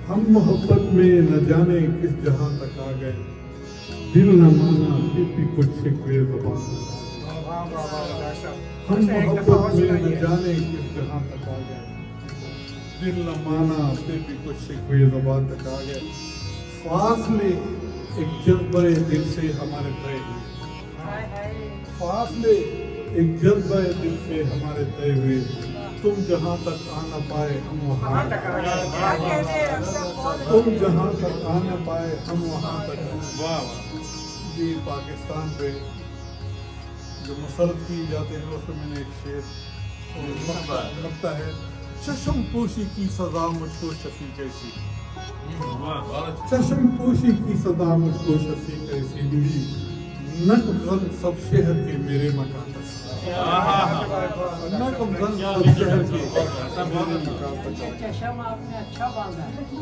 ہم محبت میں نہ جانے کس جہاں تک آ گئے، دل نہ مانا پھر بھی کچھ شکوے زبان تک آ گئے۔ ہم محبت میں نہ جانے کس جہاں تک آ گئے، دل نہ مانا پھر بھی کچھ شکوے زبان تک آ گئے۔ فاصلے ایک جذبہ دل سے ہمارے طے ہوئے، فاصلے ایک جذبہ دل سے ہمارے طے ہوئے، تم جہاں تک آنا پائے ہم وہاں تک آ گئے، تم جہاں تک آنا پائے ہم وہاں تک آ گئے۔ واہ، یہ پاکستان پہ جو مسرت کی جاتے ہیں اس میں نے ایک شعر لگتا ہے، چشم پوشی کی سزا مجھ کو شفیع کیسی، چشم پوشی کی سزا مجھ کو شفیع کیسی ملی، نقب زن سب شہر کے میرے مکان تک، نقب زن سب شہر کے میرے مکان تک۔ چشم آپ نے اچھا باندھا ہے۔